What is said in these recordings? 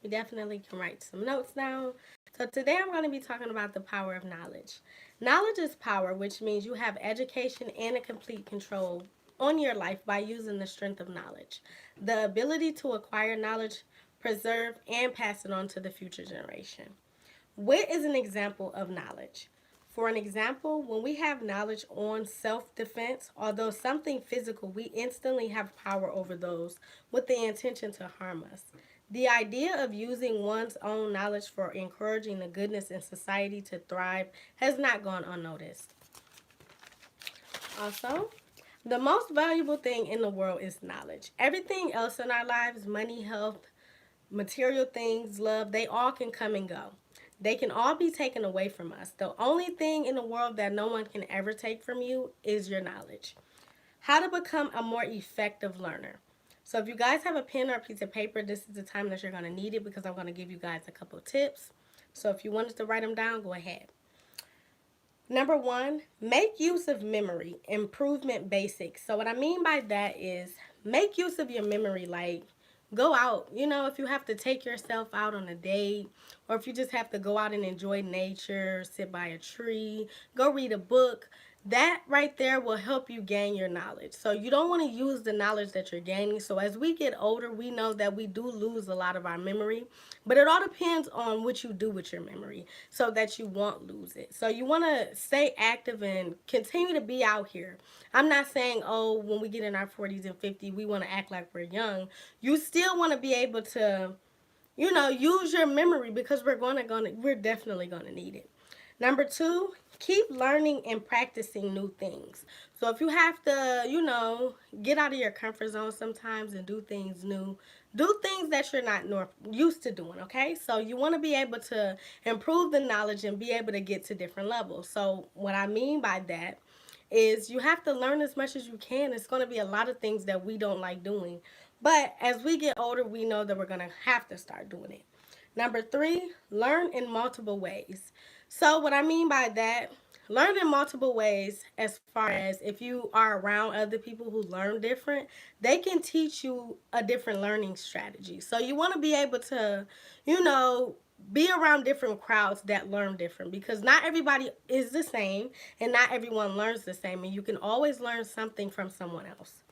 We definitely can write some notes down. So today I'm going to be talking about the power of knowledge. Knowledge is power, which means you have education and a complete control on your life by using the strength of knowledge. The ability to acquire knowledge, preserve, and pass it on to the future generation. What is an example of knowledge? For an example, when we have knowledge on self defense, although something physical, we instantly have power over those with the intention to harm us. The idea of using one's own knowledge for encouraging the goodness in society to thrive has not gone unnoticed. Also, the most valuable thing in the world is knowledge. Everything else in our lives, money, health, material things, love, they all can come and go. They can all be taken away from us. The only thing in the world that no one can ever take from you is your knowledge. How to become a more effective learner. So if you guys have a pen or a piece of paper, this is the time that you're going to need it because I'm going to give you guys a couple tips. So if you wanted to write them down, go ahead. Number one, make use of memory, improvement basics. So what I mean by that is make use of your memory, like go out, if you have to take yourself out on a date, or if you just have to go out and enjoy nature, sit by a tree, go read a book, that right there will help you gain your knowledge. So you don't want to use the knowledge that you're gaining. So as we get older, we know that we do lose a lot of our memory, but it all depends on what you do with your memory so that you won't lose it. So you want to stay active and continue to be out here. I'm not saying, oh, when we get in our 40s and 50s, we want to act like we're young. You still want to be able to, use your memory because we're definitely gonna need it. Number two, keep learning and practicing new things. So if you have to, get out of your comfort zone sometimes and do things new, do things that you're not used to doing, okay? So you want to be able to improve the knowledge and be able to get to different levels. So what I mean by that is you have to learn as much as you can. It's going to be a lot of things that we don't like doing. But as we get older, we know that we're going to have to start doing it. Number three, learn in multiple ways. So, what I mean by that, learn in multiple ways as far as if you are around other people who learn different, they can teach you a different learning strategy. So, you want to be able to, you know, be around different crowds that learn different because not everybody is the same and not everyone learns the same, and you can always learn something from someone else.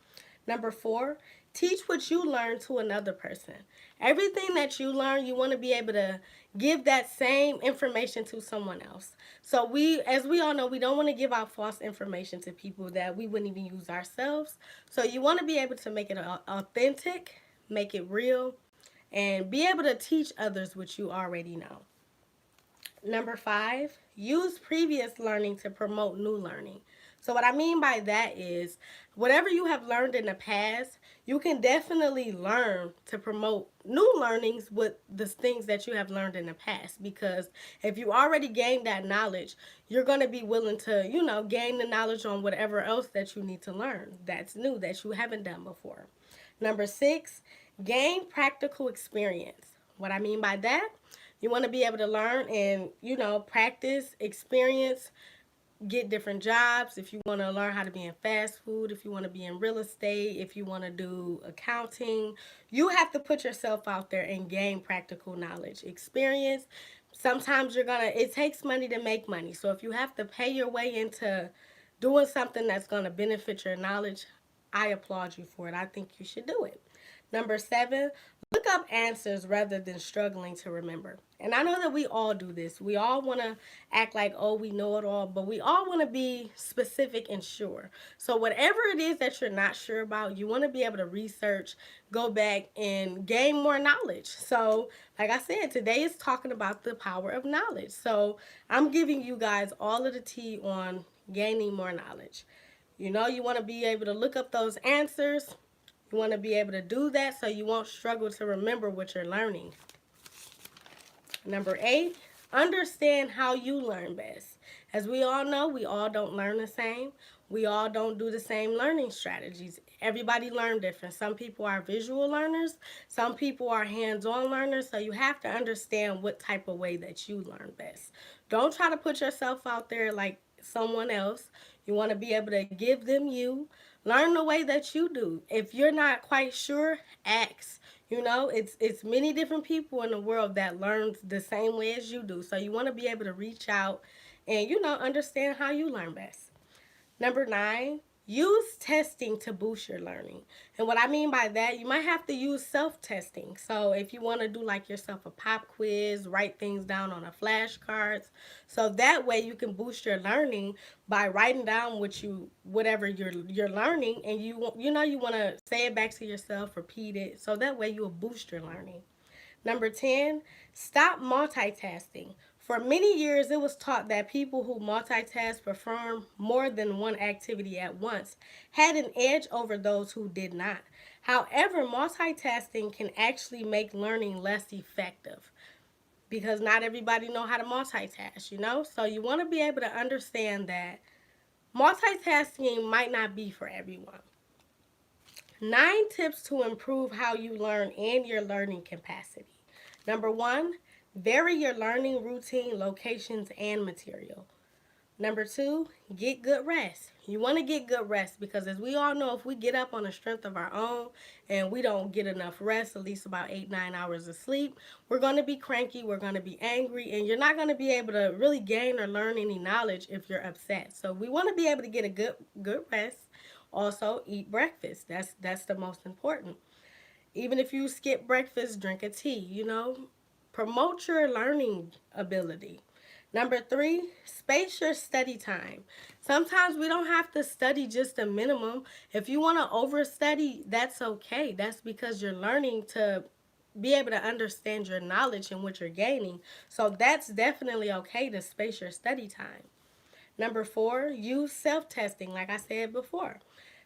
Number four, teach what you learn to another person. Everything that you learn, you want to be able to give that same information to someone else. So as we all know, we don't want to give out false information to people that we wouldn't even use ourselves. So you want to be able to make it authentic, make it real, and be able to teach others what you already know. Number five, use previous learning to promote new learning. So, what I mean by that is whatever you have learned in the past, you can definitely learn to promote new learnings with the things that you have learned in the past. Because if you already gained that knowledge, you're going to be willing to, gain the knowledge on whatever else that you need to learn that's new that you haven't done before. Number six, gain practical experience. What I mean by that, you want to be able to learn and, practice, experience, get different jobs. If you want to learn how to be in fast food, if you want to be in real estate, if you want to do accounting, you have to put yourself out there and gain practical knowledge, experience. Sometimes it takes money to make money. So if you have to pay your way into doing something that's going to benefit your knowledge, I applaud you for it. I think you should do it. Number seven, look up answers rather than struggling to remember. And I know that we all do this. We all want to act like, oh, we know it all, but we all want to be specific and sure. So, whatever it is that you're not sure about, you want to be able to research, go back, and gain more knowledge. So, like I said, today is talking about the power of knowledge. So, I'm giving you guys all of the tea on gaining more knowledge. You want to be able to look up those answers. You want to be able to do that so you won't struggle to remember what you're learning. Number eight, understand how you learn best. As we all know, we all don't learn the same. We all don't do the same learning strategies. Everybody learn different. Some people are visual learners. Some people are hands-on learners. So you have to understand what type of way that you learn best. Don't try to put yourself out there like someone else. You want to be able to give them you. Learn the way that you do. If you're not quite sure, ask. You know, it's many different people in the world that learn the same way as you do. So you want to be able to reach out and understand how you learn best. Number 9, use testing to boost your learning. And what I mean by that, you might have to use self-testing. So if you want to do like yourself a pop quiz, write things down on a flashcards, so that way you can boost your learning by writing down whatever you're learning, and you want to say it back to yourself, repeat it, so that way you will boost your learning. Number 10, stop multitasking. For many years, it was taught that people who multitask, perform more than one activity at once, had an edge over those who did not. However, multitasking can actually make learning less effective because not everybody know how to multitask. So you want to be able to understand that multitasking might not be for everyone. 9 tips to improve how you learn and your learning capacity. Number 1, vary your learning routine, locations, and material. Number 2, get good rest. You want to get good rest because, as we all know, if we get up on the strength of our own and we don't get enough rest, at least about 8-9 hours of sleep, we're going to be cranky, we're going to be angry, and you're not going to be able to really gain or learn any knowledge if you're upset. So we want to be able to get a good rest. Also, eat breakfast. That's the most important. Even if you skip breakfast, drink a tea. Promote your learning ability. Number 3, space your study time. Sometimes we don't have to study just a minimum. If you want to overstudy, that's okay. That's because you're learning to be able to understand your knowledge and what you're gaining. So that's definitely okay to space your study time. Number 4, use self-testing, like I said before.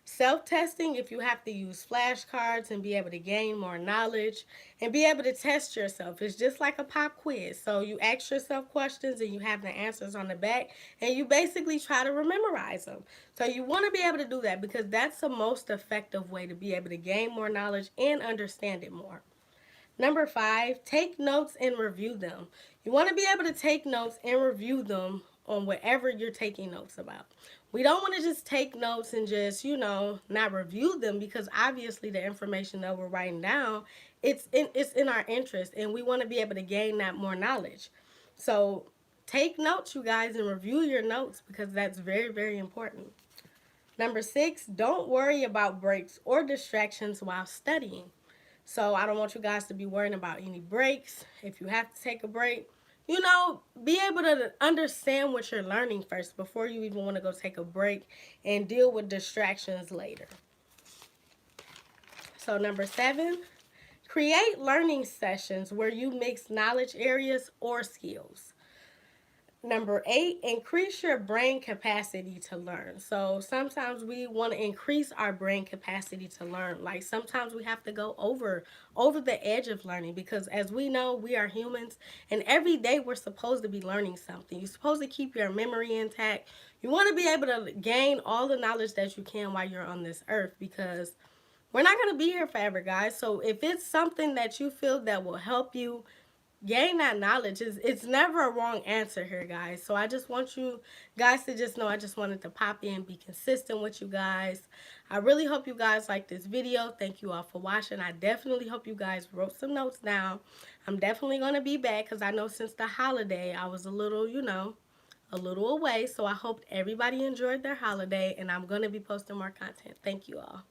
Self-testing, if you have to use flashcards and be able to gain more knowledge and be able to test yourself. It's just like a pop quiz. So you ask yourself questions and you have the answers on the back and you basically try to memorize them. So you want to be able to do that because that's the most effective way to be able to gain more knowledge and understand it more. Number 5, take notes and review them. You want to be able to take notes and review them on whatever you're taking notes about. We don't want to just take notes and just, not review them because obviously the information that we're writing down, it's in our interest and we want to be able to gain that more knowledge. So take notes, you guys, and review your notes because that's very, very important. Number 6, don't worry about breaks or distractions while studying. So I don't want you guys to be worrying about any breaks. If you have to take a break, be able to understand what you're learning first before you even want to go take a break and deal with distractions later. So number 7, create learning sessions where you mix knowledge areas or skills. Number 8, increase your brain capacity to learn. So sometimes we want to increase our brain capacity to learn. Like sometimes we have to go over the edge of learning because as we know, we are humans and every day we're supposed to be learning something. You're supposed to keep your memory intact. You want to be able to gain all the knowledge that you can while you're on this earth because we're not going to be here forever, guys. So if it's something that you feel that will help you gain that knowledge, it's never a wrong answer here, guys. So I just want you guys to just know I just wanted to pop in, be consistent with you guys. I really hope you guys like this video. Thank you all for watching. I definitely hope you guys wrote some notes down. I'm definitely going to be back because I know since the holiday I was a little away. So I hope everybody enjoyed their holiday and I'm going to be posting more content. Thank you all.